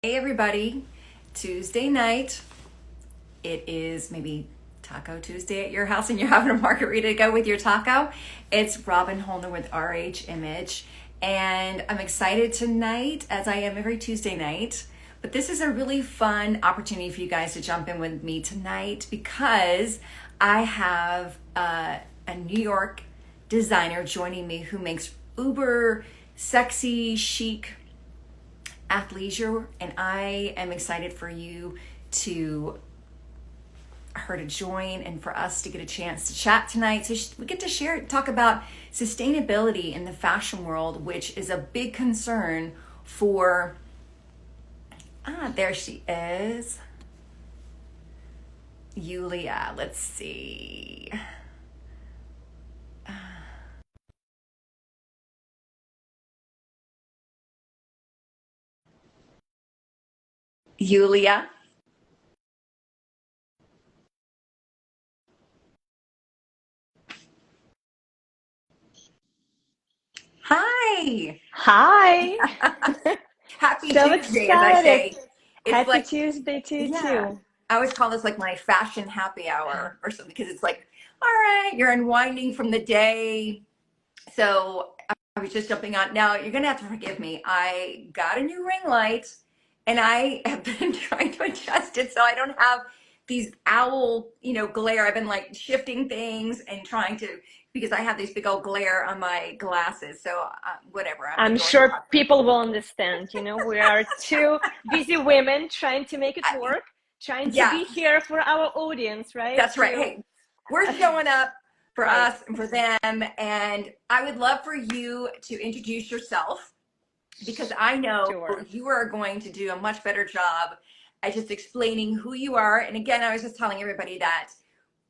Hey everybody, Tuesday night. It is maybe Taco Tuesday at your house and you're having a margarita to go with your taco. It's Robin Holner with RH Image, and I'm excited tonight as I am every Tuesday night. But this is a really fun opportunity for you guys to jump in with me tonight because I have a New York designer joining me who makes uber sexy, chic athleisure, and I am excited for her to join and for us to get a chance to chat tonight. So we get to talk about sustainability in the fashion world, which is a big concern for, there she is, Yuliya. Let's see. Yuliya. Hi. Hi, Happy so Tuesday, as I excited. say. It's Happy like, Tuesday to you yeah, too. I always call this like my fashion happy hour or something because it's like, all right, you're unwinding from the day. So I was just jumping on. Now you're gonna have to forgive me. I got a new ring light and I have been trying to adjust it so I don't have these owl, glare. I've been like shifting things and trying to because I have this big old glare on my glasses. So whatever, I'm I'm going sure process. people will understand. We are two busy women trying to make it I, work, trying to yeah, be here for our audience, right? that's right. Hey, we're showing up for Right. us and for them. And I would love for you to introduce yourself because I know Sure. you are going to do a much better job at just explaining who you are. And again, I was just telling everybody that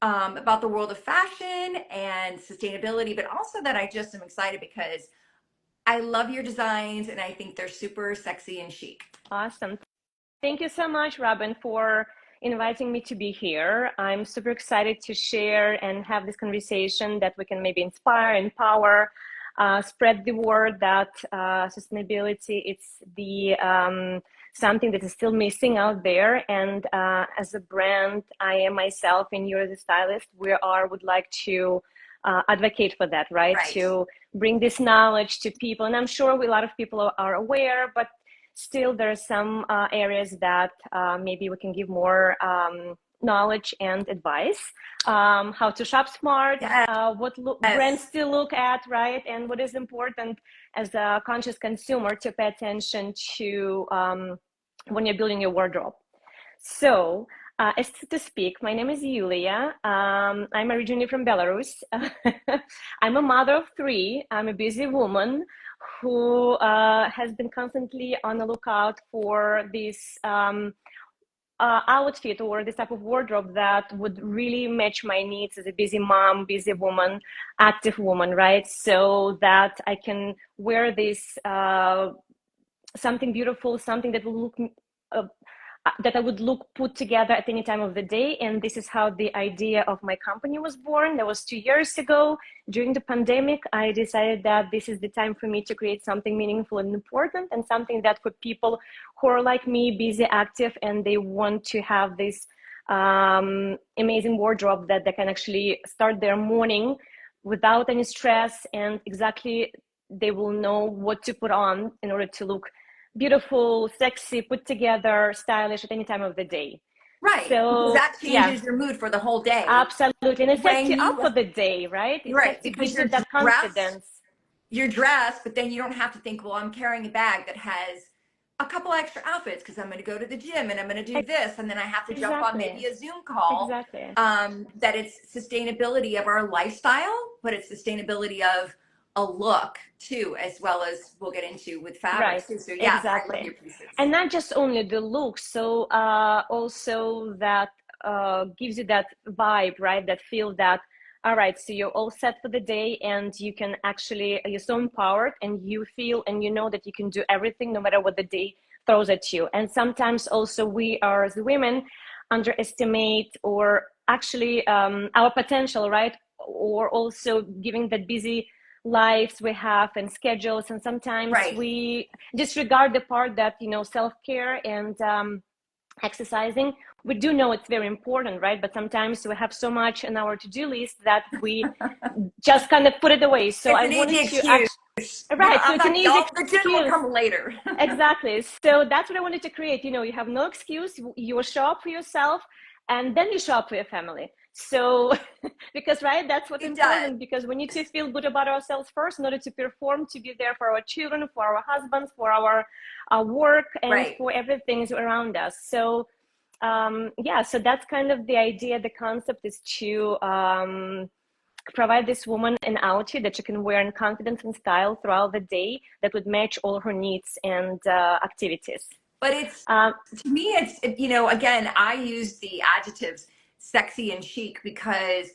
about the world of fashion and sustainability, but also that I just am excited because I love your designs and I think they're super sexy and chic. Awesome. Thank you so much, Robin, for inviting me to be here. I'm super excited to share and have this conversation that we can maybe inspire, empower, spread the word that sustainability it's the something that is still missing out there. And as a brand, I am myself, and you're the stylist. Would like to advocate for that, right? Right. To bring this knowledge to people, and I'm sure a lot of people are aware, but still there are some areas that maybe we can give more knowledge and advice, how to shop smart, what brands Yes. to look at, right? And what is important as a conscious consumer to pay attention to when you're building your wardrobe. So, as to speak, my name is Yuliya. I'm originally from Belarus. I'm a mother of three. I'm a busy woman who has been constantly on the lookout for this outfit or this type of wardrobe that would really match my needs as a busy mom, busy woman, active woman, right? So that I can wear this something beautiful, something that will look uh, that I would look put together at any time of the day. And this is how the idea of my company was born. That was 2 years ago. During the pandemic, I decided that this is the time for me to create something meaningful and important, and something that for people who are like me, busy, active, and they want to have this amazing wardrobe that they can actually start their morning without any stress, and exactly they will know what to put on in order to look beautiful, sexy, put together, stylish at any time of the day. Right. Because So that yeah, changes your mood for the whole day. absolutely. And it sets When you up you, for the day, right? It right, sets it because gives you that confidence. you're dressed, but then you don't have to think, well, I'm carrying a bag that has a couple extra outfits because I'm going to go to the gym and I'm going to do this. And then I have to jump on Exactly. maybe a Zoom call. Exactly. That it's sustainability of our lifestyle, but it's sustainability of a look too, as well as we'll get into with Right. fabrics too. So yes, I love Exactly. your pieces. And not just only the look, so also that gives you that vibe, right? That feel that, all right, so you're all set for the day, and you can actually, you're so empowered, and you feel and you know that you can do everything no matter what the day throws at you. And sometimes also we are, as women, underestimate or actually our potential, right? Or also giving that busy lives we have and schedules, and sometimes Right. we disregard the part that, self-care and exercising, we do know it's very important, right? But sometimes we have so much in our to-do list that we just kind of put it away. So It's I an easy wanted to excuse. actually, right, so I'm it's an not, easy the gym will excuse. come later. Exactly. So that's what I wanted to create. You have no excuse. You show up for yourself, and then you show up for your family. So, because, right, that's what's It does. important, because we need to feel good about ourselves first in order to perform, to be there for our children, for our husbands, for our work, and Right. for everything around us. So, yeah, so that's kind of the idea. The concept is to provide this woman an outfit that she can wear in confidence and style throughout the day that would match all her needs and activities. But it's, Um, to me, it's, again, I use the adjectives sexy and chic because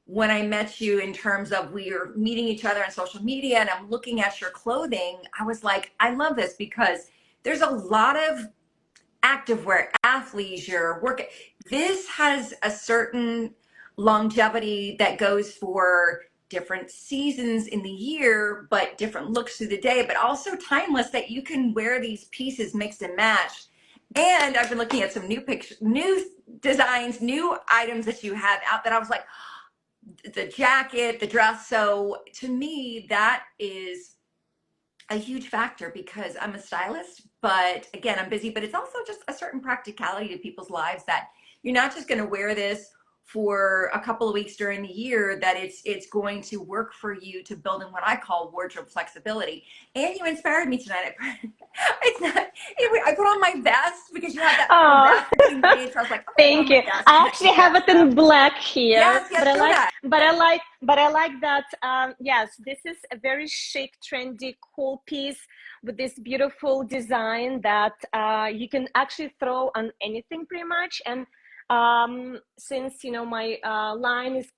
when I met you, in terms of we are meeting each other on social media and I'm looking at your clothing, I was like, I love this because there's a lot of activewear, athleisure, work. This has a certain longevity that goes for different seasons in the year, but different looks through the day, but also timeless that you can wear these pieces mixed and matched. And I've been looking at some new pictures, new designs, new items that you have out that I was like, the jacket, the dress. So to me, that is a huge factor because I'm a stylist, but again, I'm busy, but it's also just a certain practicality to people's lives that you're not just going to wear this for a couple of weeks during the year, that it's going to work for you to build in what I call wardrobe flexibility. And you inspired me tonight. It's not, I put on my vest because you had that full oh, vest that you made. So I was like, I'm gonna put thank on my you. vest I and actually match have that it in stuff. black here, Yes, yes, show that. but I like that. Yes, this is a very chic, trendy, cool piece with this beautiful design that you can actually throw on anything pretty much. And since my line is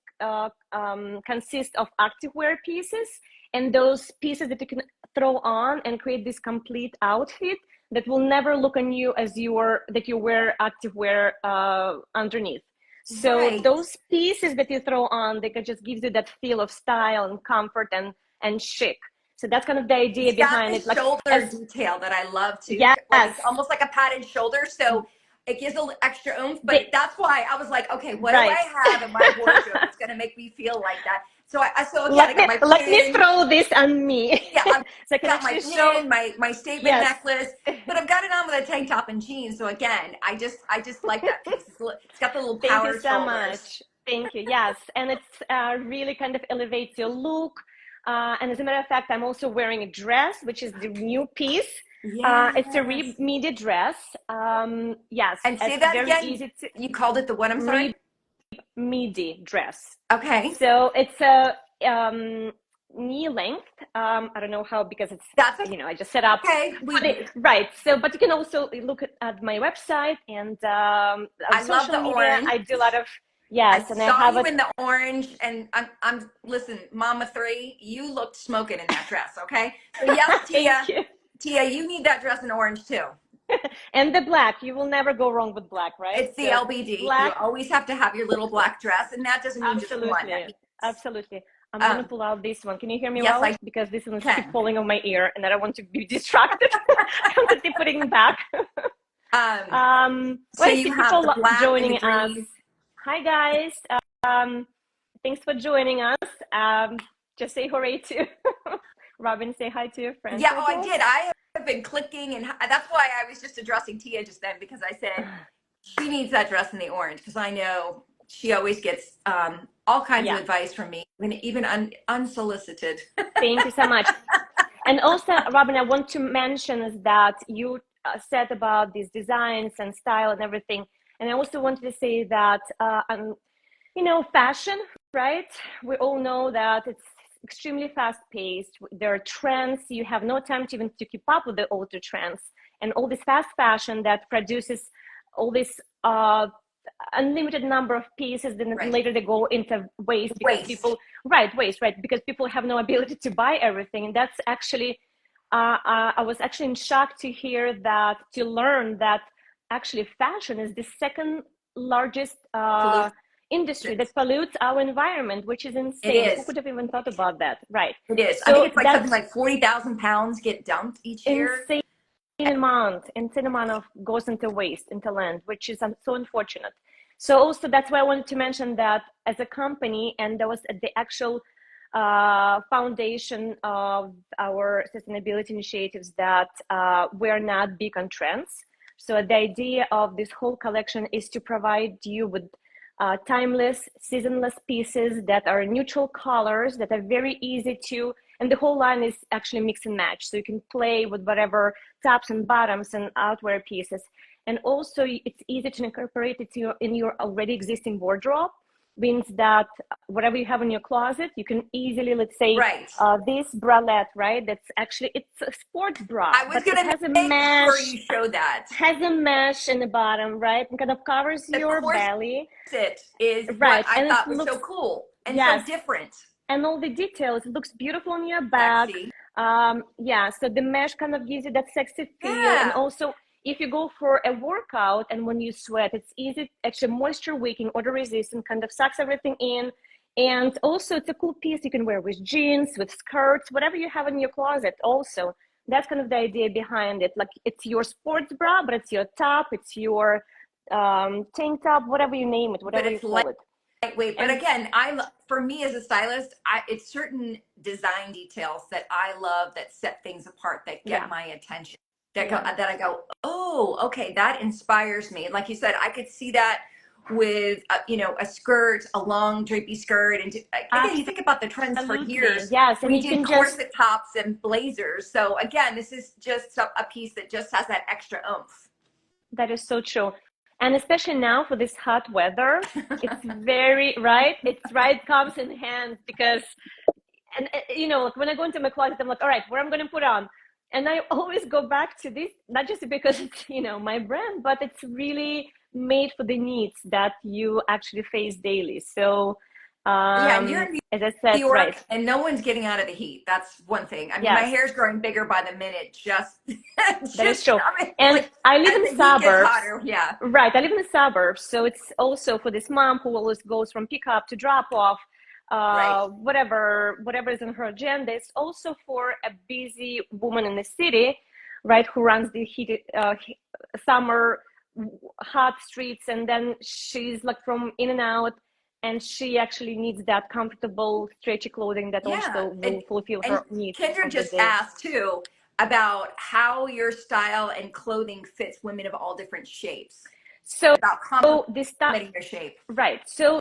consists of activewear pieces, and those pieces that you can throw on and create this complete outfit that will never look on you as you wear activewear underneath. So Right. those pieces that you throw on, they can just give you that feel of style and comfort and chic. So that's kind of the idea It's got behind this it. Like, shoulder as detail that I love too. yes, Like it's almost like a padded shoulder. So it gives a little extra oomph, but they, that's why I was like, okay, what do right. I have in my wardrobe that's going to make me feel like that? So again, I got my Let me pin. throw this on me, Yeah, I've so I can got my actually show. pin, my statement Yes. necklace, but I've got it on with a tank top and jeans. So again, I just like that piece. It's got the little Thank you power so shoulders. much. Thank you. Yes, and it's really kind of elevates your look. And as a matter of fact, I'm also wearing a dress, which is the new piece. It's a Yes. rib midi dress. Yes, And say it's that very again. easy to You called it the what? I'm sorry. rib midi dress. Okay. So it's a knee length. I don't know how, because it's, That's I just set up okay. put it right. So, but you can also look at my website and on I love social the media. orange. I do a lot of, I yes, and I saw have you it. in the orange, and listen, Mama Three, you looked smoking in that dress. Okay, so yes, Thank you. Tia, you need that dress in orange too. And the black, you will never go wrong with black, right? It's the So LBD. You black, always have to have your little black dress, and that doesn't mean just one. That absolutely, means absolutely. I'm gonna um, pull out this one. Can you hear me yes, well? I Because this one keep can. falling on my ear, and I don't want to be distracted. I want to keep putting it back. Um, Well, so I see you have the people black and the joining us. green. Hi, guys. Um, Thanks for joining us. Just say hooray to Robin. Say hi to your friends Yeah, as oh, I well. did. I have been clicking, and that's why I was just addressing Tia just then because I said she needs that dress in the orange because I know she always gets all kinds of Yeah, advice from me, even unsolicited. thank you so much. And also, Robin, I want to mention is that you said about these designs and style and everything. And I also wanted to say that, fashion, right? We all know that it's extremely fast paced. There are trends. You have no time to even to keep up with the older trends and all this fast fashion that produces all this unlimited number of pieces. Then Right. later they go into waste because Waste. people, right, waste, right, because people have no ability to buy everything. And that's actually, I was actually in shock to hear that, to learn that actually fashion is the second largest Pollution. industry that pollutes our environment, which is It insane. Who is. could have even thought about that? Right. It is. I think So it's like something that's like 40,000 pounds get dumped each year. insane amount of goes into waste, into land, which is so unfortunate. So also that's why I wanted to mention that as a company, and that was the actual foundation of our sustainability initiatives, that we're not big on trends. So the idea of this whole collection is to provide you with timeless, seasonless pieces that are neutral colors, that are very easy to, and the whole line is actually mix and match. So you can play with whatever tops and bottoms and outwear pieces. And also it's easy to incorporate it in your already existing wardrobe. Means that whatever you have in your closet, you can easily, let's say, Right. this bralette, right? That's actually, it's a sports bra, I was but it going to has a make sure mesh, you show that. has a mesh in the bottom, right? And kind of covers The your belly, corset is what right? I And it thought was so looks, cool and so yes, different. and all the details. It looks beautiful on your back. Sexy. Yeah, so the mesh kind of gives you that sexy feel. And Yeah. also, if you go for a workout and when you sweat, it's easy, actually moisture wicking, odor resistant, kind of sucks everything in. And also, it's a cool piece you can wear with jeans, with skirts, whatever you have in your closet. Also, that's kind of the idea behind it. Like, it's your sports bra, but it's your top, it's your tank top, whatever you name it, But whatever you it's call it. lightweight. But And again, for me as a stylist, it's certain design details that I love that set things apart, that get yeah, my attention. yeah. That I go, oh, okay, that inspires me. And like you said, I could see that with a skirt, a long drapey skirt, and again, you think about the trends for Absolutely. years. Yes. And We you did can just, corset tops and blazers. So again, this is just a piece that just has that extra oomph. that is so true. And especially now for this hot weather, it's very, right? It's right, comes in hands because, and like when I go into my closet, I'm like, all right, what I'm going to put on. And I always go back to this, not just because it's, my brand, but it's really made for the needs that you actually face daily. So, Yeah, and you're in as I New said, right. York and no one's getting out of the heat. That's one thing. I mean, my Yes. hair's growing bigger by the minute. Just, That is just true. coming. And Like I live as in the heat gets suburbs. hotter. Yeah. Right. I live in the suburbs. So it's also for this mom who always goes from pickup to drop off, Right. whatever is on her agenda. It's also for a busy woman in the city, right, who runs the heated summer hot streets, and then she's like from in and out, and she actually needs that comfortable, stretchy clothing that Yeah. also will fulfill And her needs Kendra of the just day. asked too about how your style and clothing fits women of all different shapes. So About this stuff, complementing your shape. right? So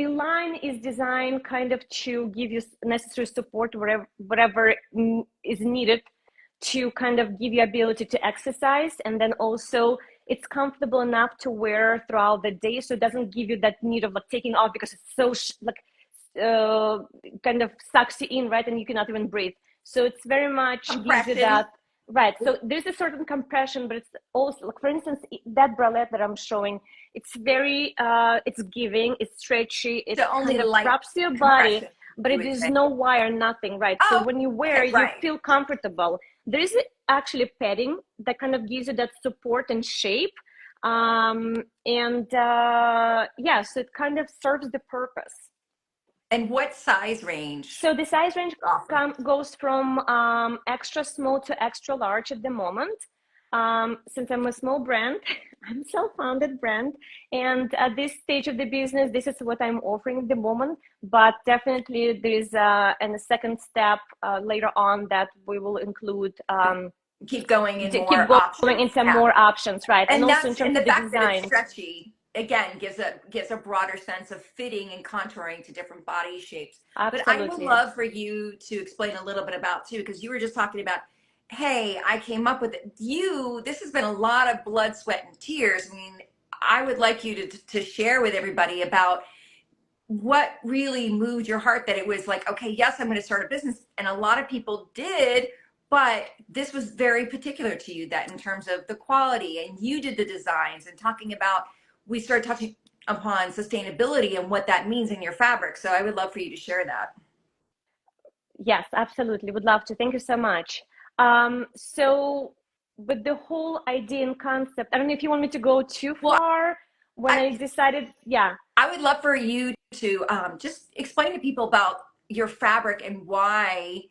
the line is designed kind of to give you necessary support whatever is needed to kind of give you ability to exercise, and then also it's comfortable enough to wear throughout the day, so it doesn't give you that need of like taking off because it's so kind of sucks you in, right, and you cannot even breathe. So it's very much gives you Compression. that, right. So there's a certain compression, but it's also like, for instance, that bralette that I'm showing, it's very it's giving, it's stretchy, it So only kind of light wraps your body, compression, but you it would is say. no wire, nothing, right? So Oh, when you wear, okay, you right. feel comfortable. There is actually padding that kind of gives you that support and shape. And yeah, so it kind of serves the purpose. And what size range? So the size range Awesome. goes from extra small to extra large at the moment. Since I'm a small brand, I'm a self-founded brand, and at this stage of the business, this is what I'm offering at the moment. But definitely, there is and a second step later on that we will include. Keep going in To keep more going options. into Yeah. more options, right? And also in And terms the of the fact that it's design. stretchy again gives a broader sense of fitting and contouring to different body shapes. But I would Absolutely. love for you to explain a little bit about too, because you were just talking about, hey, I came up with it. This has been a lot of blood, sweat, and tears. I mean, I would like you to share with everybody about what really moved your heart, that it was like, okay, yes, I'm going to start a business. And a lot of people did, but this was very particular to you, that in terms of the quality, and you did the designs, and talking about, we started touching upon sustainability and what that means in your fabric. So I would love for you to share that. Yes, absolutely. Would love to. Thank you so much. So with the whole idea and concept, I don't know if you want me to go too Well, far when I decided, yeah. I would love for you to just explain to people about your fabric and why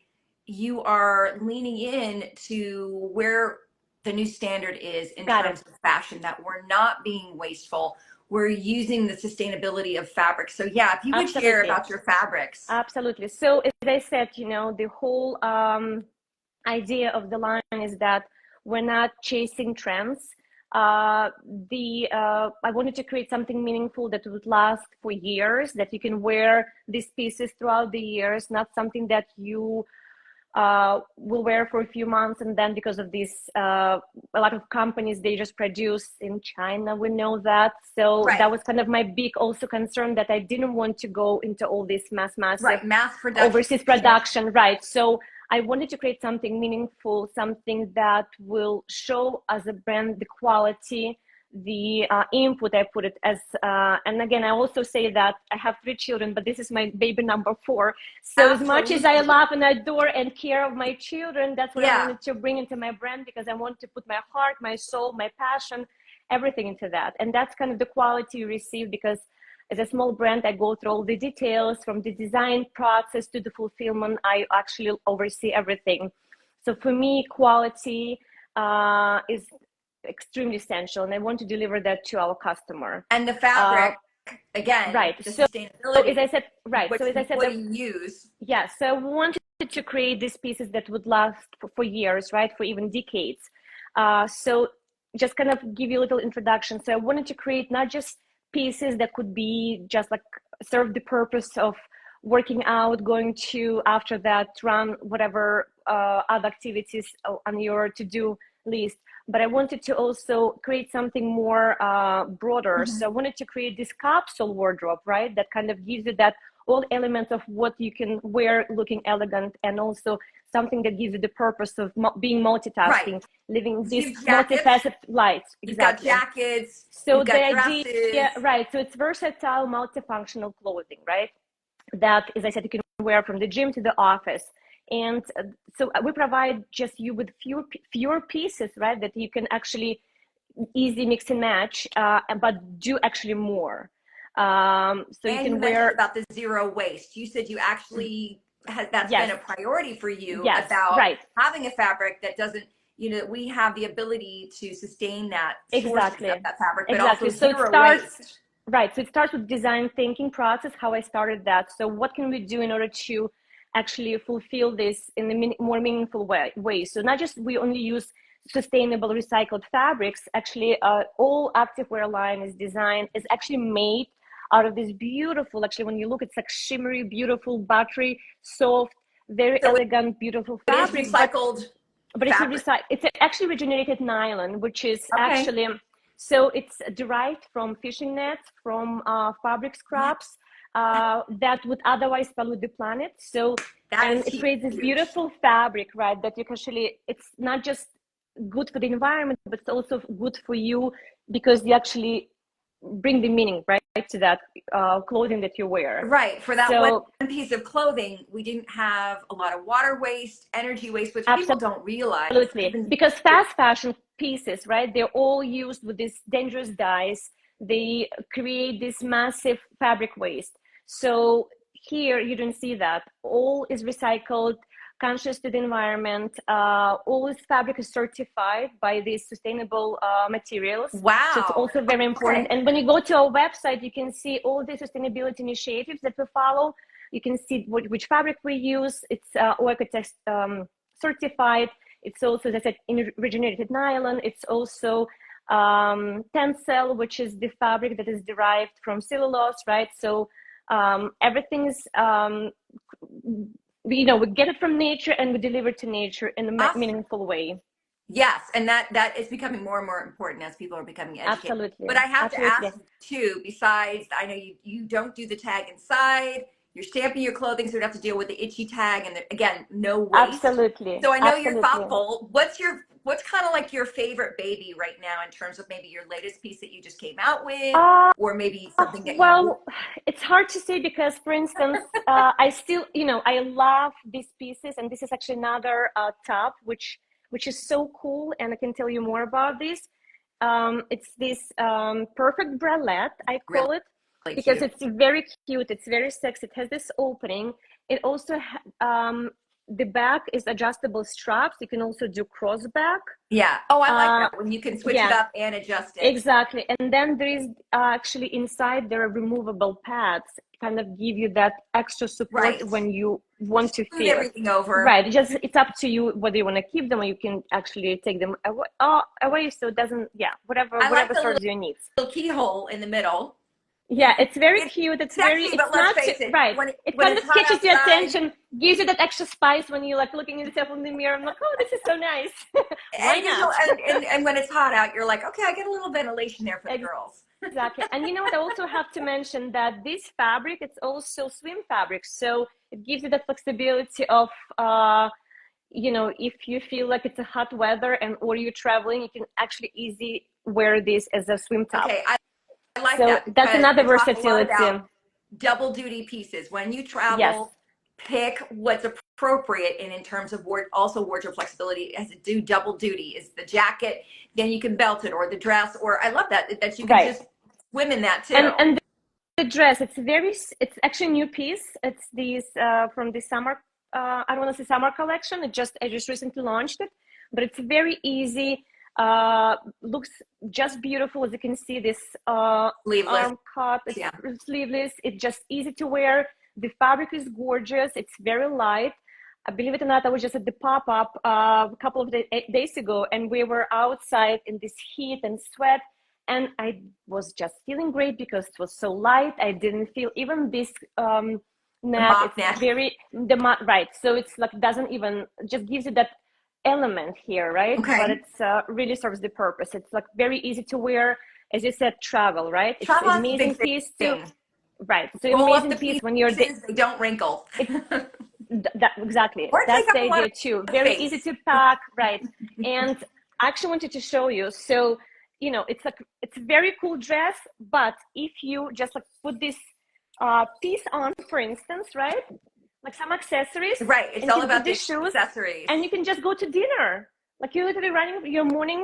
you are leaning in to where the new standard is in Got it. terms of fashion, that we're not being wasteful. We're using the sustainability of fabric. So yeah, if you would share Absolutely. about your fabrics. Absolutely. So as I said, the whole idea of the line is that we're not chasing trends. I wanted to create something meaningful that would last for years, that you can wear these pieces throughout the years, not something that you will wear for a few months, and then because of this, a lot of companies, they just produce in China, we know that. So Right. that was kind of my big also concern, that I didn't want to go into all this massive Right. Mass production. overseas production, right? So I wanted to create something meaningful, something that will show as a brand the quality, the input I put it as, and again, I also say that I have 3 children, but this is my baby number 4. So as much as I Absolutely. love and adore and care of my children, that's what I Yeah. wanted to bring into my brand, because I want to put my heart, my soul, my passion, everything into that. And that's kind of the quality you receive, because as a small brand, I go through all the details from the design process to the fulfillment. I actually oversee everything. So for me, quality is extremely essential, and I want to deliver that to our customer. And the fabric, again, Right. the So as sustainability, I said, right. which So as I said, what you use. yeah. So I wanted to create these pieces that would last for years, right? For even decades. So just kind of give you a little introduction. So I wanted to create not just pieces that could be just like serve the purpose of working out, going to after that run whatever other activities on your to-do list, but I wanted to also create something more broader. Mm-hmm. So I wanted to create this capsule wardrobe, right? That kind of gives you that all elements of what you can wear looking elegant, and also something that gives you the purpose of being multitasking, Right. living this You've jackets. multifaceted life. You've got Exactly. jackets. So You've the got idea, dresses. right? So it's versatile, multifunctional clothing, right? That, as I said, you can wear from the gym to the office. And so we provide just you with fewer pieces, right? That you can actually easily mix and match, but do actually more. So you And you can mentioned wear. about the zero waste. You said you actually that's Yes. been a priority for you, Yes. about Right. having a fabric that doesn't, we have the ability to sustain that sourcing Exactly. of that fabric, but Exactly. also So it zero starts. waste. Right. So it starts with design thinking process, how I started that. So what can we do in order to actually fulfill this in a more meaningful way? So not just we only use sustainable recycled fabrics. Actually, all activewear line is actually made out of this beautiful, actually, when you look, it's like shimmery, beautiful, buttery, soft, very So elegant, beautiful it is fabric. recycled But fabric. it's actually regenerated nylon, which is Okay. actually, so it's derived from fishing nets, from fabric Yeah, scraps that would otherwise pollute the planet. So, that and is it creates this huge. beautiful fabric, right? That you can actually, it's not just good for the environment, but it's also good for you, because you actually bring the meaning, right, to that clothing that you wear. Right. For that one So, piece of clothing, we didn't have a lot of water waste, energy waste, which people absolutely. don't realize. Absolutely. Even Because fast fashion pieces, right? They're all used with these dangerous dyes. They create this massive fabric waste. So here you don't see that. All is recycled, conscious to the environment. All this fabric is certified by these sustainable materials. So it's wow. also very important. Okay. And when you go to our website, you can see all the sustainability initiatives that we follow. You can see which fabric we use. It's Oecotex certified. It's also, as I said, in regenerated nylon. It's also tencel, which is the fabric that is derived from cellulose, right? So everything's, we get it from nature, and we deliver to nature in a Awesome. meaningful way. Yes, and that is becoming more and more important as people are becoming educated. Absolutely. But I have to Absolutely. ask you too, besides, I know you don't do the tag inside, you're stamping your clothing, so you don't have to deal with the itchy tag, and again, no waste. Absolutely. So I know you're Absolutely. thoughtful. What's kind of like your favorite baby right now in terms of maybe your latest piece that you just came out with, or maybe something that you Well, it's hard to say, because, for instance, I still, I love these pieces, and this is actually another top, which is so cool, and I can tell you more about this. It's this perfect bralette, I Really, call it, really because cute. it's very cute. It's very sexy. It has this opening. It also the back is adjustable straps. You can also do cross back. Yeah. Oh, I like Uh, that when you can switch it yeah, up and adjust it. exactly. And then there is actually inside there are removable pads, kind of give you that extra support Right. when you want to Smooth feel. everything over. Right. It's up to you whether you want to keep them or you can actually take them away so it doesn't, yeah, I like whatever the serves your needs. little keyhole in the middle. Yeah, it's very It's cute. sexy, but It's let's not too, face it, right. It when kind it's of hot catches your outside, attention, gives you that extra spice when you're like looking at yourself in the mirror. I'm like, oh, this is so nice. Why and you know, not? and when it's hot out, you're like, okay, I get a little ventilation there for the girls. Exactly. And you know what? I also have to mention that this fabric, it's also swim fabric. So it gives you the flexibility of, if you feel like it's a hot weather and or you're traveling, you can actually easy wear this as a swim top. Okay, I like So that that's because another I talk a lot versatility. about double duty pieces. When you Yes, travel, pick what's appropriate and in terms of also wardrobe flexibility as to do double duty. Is the jacket, then you can belt it, or the dress, or I love that you can right. just swim in that too. And the dress, it's actually a new piece. It's these from the summer, I don't want to say summer collection. I just recently launched it, but it's very easy. Looks just beautiful. As you can see, this Sleeveless, arm cut, it's yeah. sleeveless. It's just easy to wear. The fabric is gorgeous. It's very light. Believe it or not, I was just at the pop-up a couple of days ago, and we were outside in this heat and sweat, and I was just feeling great because it was so light. I didn't feel even this The net. mock It's neck. very right. So it's like doesn't even just gives you that element here, right? But Okay. it's really serves the purpose. It's like very easy to wear, as you said, travel, right? It's Travel is a amazing big piece to thing. right. So Roll up the amazing piece when you're pieces, they don't wrinkle. it that exactly Or take that's the up a lot idea too. of Very easy space. to pack, right? And I actually wanted to show you. So it's like it's a very cool dress, but if you just like put this piece on, for instance, right, like some accessories, Right. It's and you all can put about the these shoes, accessories. and you can just go to dinner. Like you're literally running your morning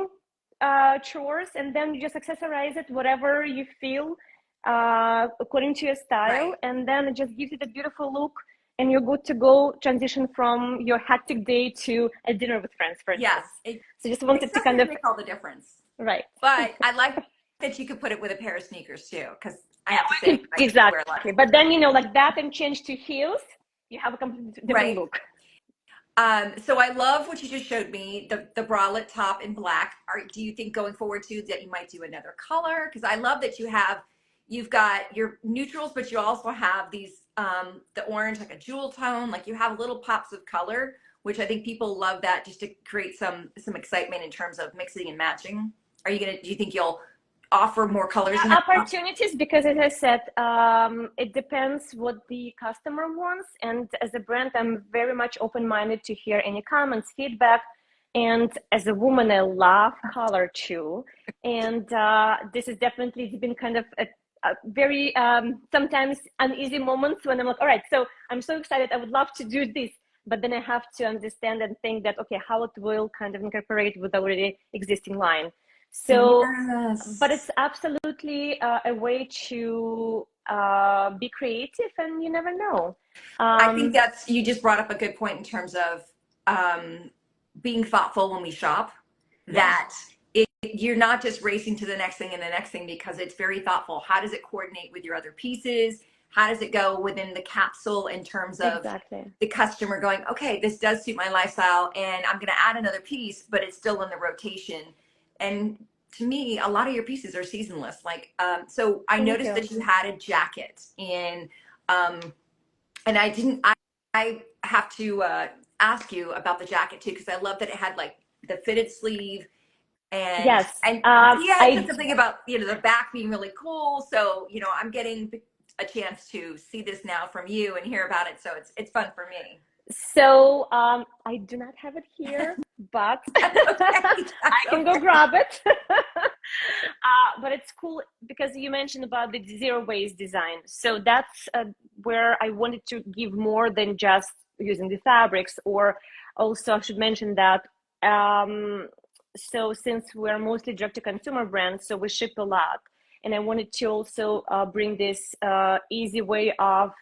chores, and then you just accessorize it whatever you feel according to your style, Right. and then it just gives you the beautiful look, and you're good to go transition from your hectic day to a dinner with friends, for Yes. instance. So just wanted to kind Accessories of make all the difference. right. But I like that you could put it with a pair of sneakers too, because I have to say I wear a lot of Exactly, but then sneakers. like that and change to heels, you have a completely different Right. look. So I love what you just showed me, the bralette top in black. Do you think going forward too that you might do another color? Because I love that you've got your neutrals, but you also have these the orange, like a jewel tone, like you have little pops of color, which I think people love that just to create some excitement in terms of mixing and matching. Do you think you'll offer more colors in that? Opportunities, because as I said, it depends what the customer wants, and as a brand I'm very much open-minded to hear any comments, feedback. And as a woman, I love color too, and this has definitely been kind of a very sometimes uneasy moments when I'm like, all right, so I'm so excited, I would love to do this, but then I have to understand and think that, okay, how it will kind of incorporate with the already existing line. So but Yes. it's absolutely a way to be creative, and you never know. I think Um, you just brought up a good point in terms of being thoughtful when we shop. yes, That you're not just racing to the next thing and the next thing because it's very thoughtful. How does it coordinate with your other pieces? How does it go within the capsule in terms of exactly. the customer going, okay, this does suit my lifestyle and I'm going to add another piece, but it's still in the rotation. And to me, a lot of your pieces are seasonless. So I Thank noticed you. that you had a jacket um, and I didn't. I have to ask you about the jacket too because I love that it had like the fitted sleeve and Yes, and yeah, it said I something about the back being really cool. So I'm getting a chance to see this now from you and hear about it. So it's fun for me. so I do not have it here, but That's okay. I That's can go okay. grab it. But it's cool because you mentioned about the zero waste design. So that's where I wanted to give more than just using the fabrics, or also I should mention that So since we're mostly direct to consumer brands, so we ship a lot. And I wanted to also bring this easy way of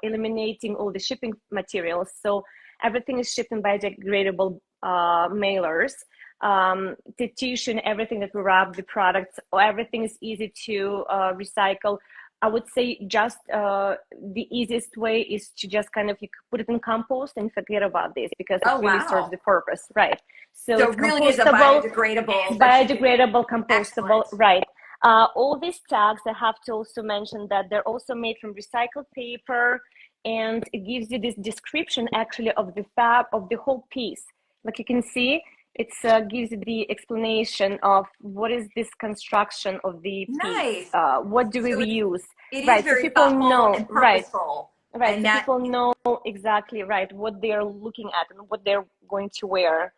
eliminating all the shipping materials. So everything is shipped in biodegradable mailers. The tissue and everything that we wrap the products, everything is easy to recycle. I would say just the easiest way is to just kind of you put it in compost and forget about this because it Oh, really serves wow. the purpose, right? So So it's it really is a compostable, biodegradable that you can, biodegradable, compostable, excellent. right? All these tags, I have to also mention that they're also made from recycled paper, and it gives you this description actually of the fab of the whole piece. Like you can see, it gives you the explanation of what is this construction of the piece, Nice. what do So we use, it is right? So very people thoughtful know, and right? purposeful. Right, And so that, people know exactly right what they're looking at and what they're going to wear.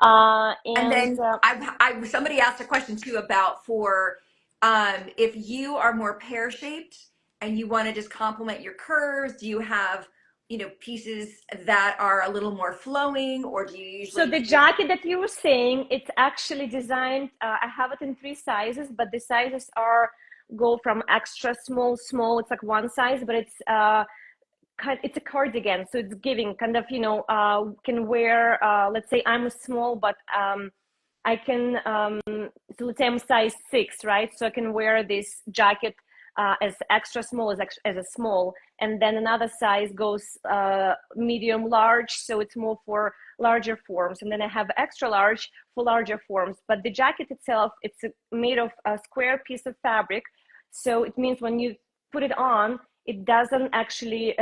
and And then somebody asked a question too about for if you are more pear shaped and you want to just complement your curves, do you have, pieces that are a little more flowing, or do you so usually the do? jacket that you were saying, it's actually designed, I have it in 3 sizes, but the sizes are go from extra small, small, it's like one size, but it's a cardigan, so it's giving kind of can wear let's say I'm small, but I can so let's say I'm size 6, right? So I can wear this jacket as extra small as a small, and then another size goes medium large, so it's more for larger forms, and then I have extra large for larger forms. But the jacket itself, it's made of a square piece of fabric, so it means when you put it on, it doesn't actually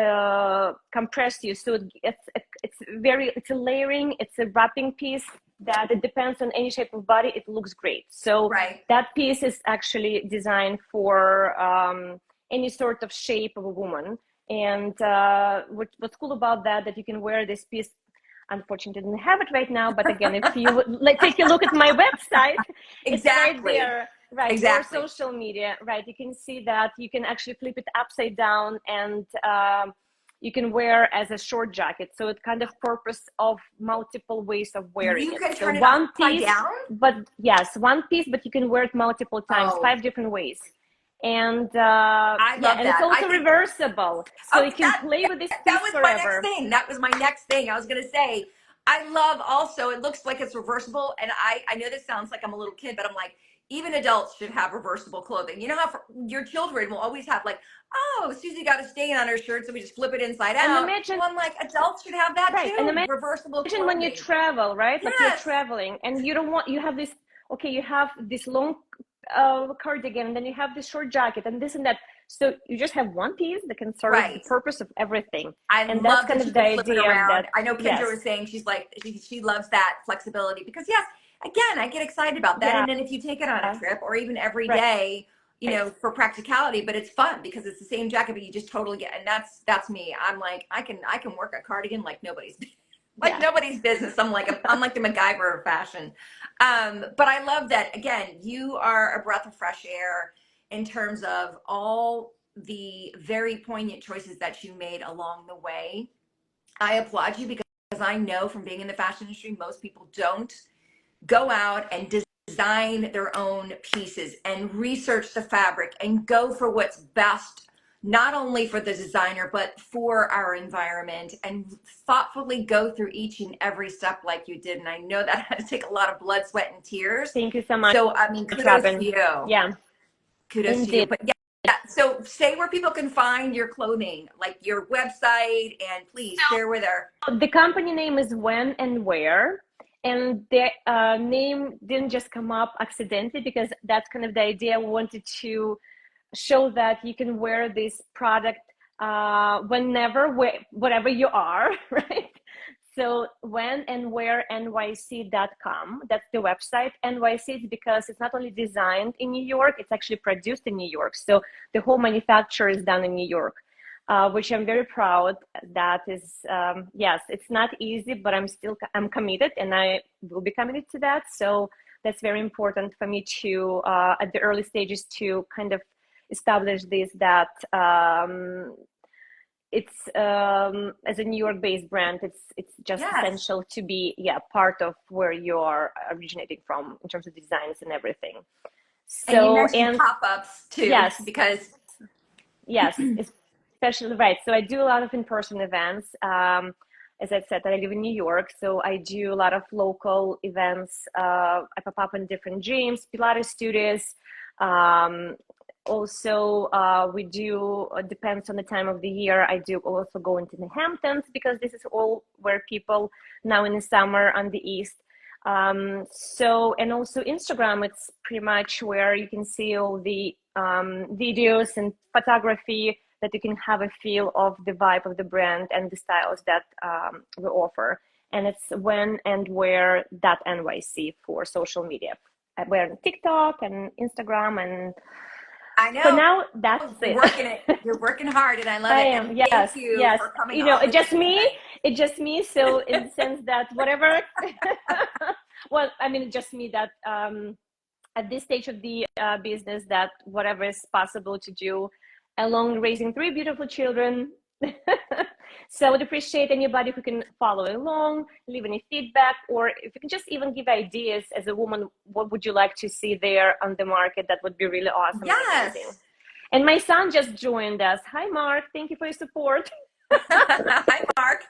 compress you. So it's a layering, it's a wrapping piece that it depends on any shape of body, it looks great. So Right. that piece is actually designed for any sort of shape of a woman. And what's cool about that you can wear this piece. Unfortunately, I didn't have it right now, but again, if you would like take a look at my website, it's right Exactly. there, right? Or Exactly. social media, right? You can see that you can actually flip it upside down, and you can wear as a short jacket. So it kind of purpose of multiple ways of wearing You it. can So turn it one upside piece, down. but yes, one piece, but you can wear it multiple times, Oh, 5 different ways. And I yeah, love and it's that. I also think, reversible, so oh, you can play with this that piece was my next forever. thing. That was my next thing. I was gonna say, I love also. It looks like it's reversible, and I know this sounds like I'm a little kid, but I'm like, even adults should have reversible clothing. You know how your children will always have like, oh, Susie got a stain on her shirt, so we just flip it inside And out. imagine, Well, I'm like, adults should have that right, and too. Reversible imagine when you clothing. travel, right? Like you're Yes, traveling and you don't want, you have this, okay, you have this long cardigan, and then you have this short jacket and this and that. So you just have one piece that can serve the right. purpose of everything. I And that's love kind that you of the can flip it idea around. that, I know Kendra yes, was saying she's like she loves that flexibility because yes, again, I get excited about that. yeah, And then if you take it on a trip or even every right, day, for practicality, but it's fun because it's the same jacket, but you just totally get. And that's me. I'm like I can work a cardigan like nobody's like yeah. nobody's business. I'm like the MacGyver of fashion. But I love that again. You are a breath of fresh air in terms of all the very poignant choices that you made along the way. I applaud you because I know from being in the fashion industry, most people don't go out and design their own pieces and research the fabric and go for what's best, not only for the designer, but for our environment, and thoughtfully go through each and every step like you did. And I know that had to take a lot of blood, sweat, and tears. Thank you so much, So, I mean, kudos to Robin. you. Yeah, Kudos to you. indeed. But yeah, so say where people can find your clothing, like your website, and please share with our. The company name is When and Where, and the name didn't just come up accidentally because that's kind of the idea. We wanted to show that you can wear this product whenever, whatever you are, right? So when and where nyc.com, that's the website. NYC is because it's not only designed in New York, it's actually produced in New York. So the whole manufacture is done in New York, which I'm very proud. That is, yes, it's not easy, but I'm committed, and I will be committed to that. So that's very important for me to, at the early stages, to kind of establish this, that it's as a New York based brand, it's just Yes. essential to be, yeah, part of where you're originating from in terms of designs and everything. And you So, mentioned and pop-ups too, yes, because yes, especially, right. So I do a lot of in-person events. As I said, I live in New York, so I do a lot of local events. I pop up in different gyms, Pilates studios. Um, Also, we do, depends on the time of the year. I do also go into the Hamptons because this is all where people now in the summer on the East. So, and also Instagram, it's pretty much where you can see all the videos and photography that you can have a feel of the vibe of the brand and the styles that we offer. And it's when and where that NYC for social media. We're on TikTok and Instagram, and I for know now, that's you're it. working it. You're working hard, and I love I it. And am, thank yes, you yes. for coming You know, on it with me just me. tonight. It just me. So in the sense that whatever, well, I mean, it just me that at this stage of the business, that whatever is possible to do, along raising three beautiful children. So I would appreciate anybody who can follow along, leave any feedback, or if you can just even give ideas as a woman, what would you like to see there on the market? That would be really awesome and amazing. Yes. And my son just joined us. Hi, Mark. Thank you for your support. Hi, Mark.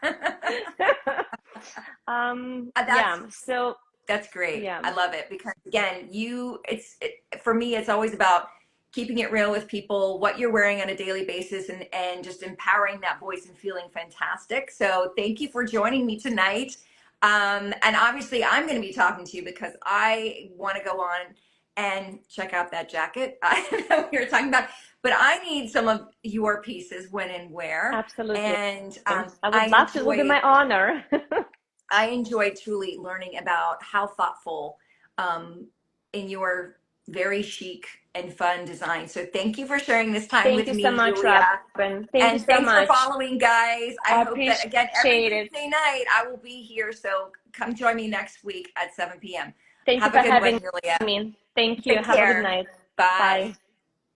Yeah. That's So, That's great. yeah, I love it because again, for me, it's always about keeping it real with people, what you're wearing on a daily basis and just empowering that voice and feeling fantastic. So thank you for joining me tonight. And obviously I'm going to be talking to you because I want to go on and check out that jacket I know we were talking about, but I need some of your pieces when and where. absolutely. And I would love to. It will be my honor. I enjoy truly learning about how thoughtful in your very chic and fun design. So thank you for sharing this time Thank with you so me, much, Yuliya. Robin. Thank you And so thanks for much. following, guys. I I hope that, again, every appreciate it. Tuesday night I will be here. So come join me next week at 7 p.m. Thank you Have a for good one, having Yuliya. me. Thank you. Take Have a good care. night. Bye. Bye.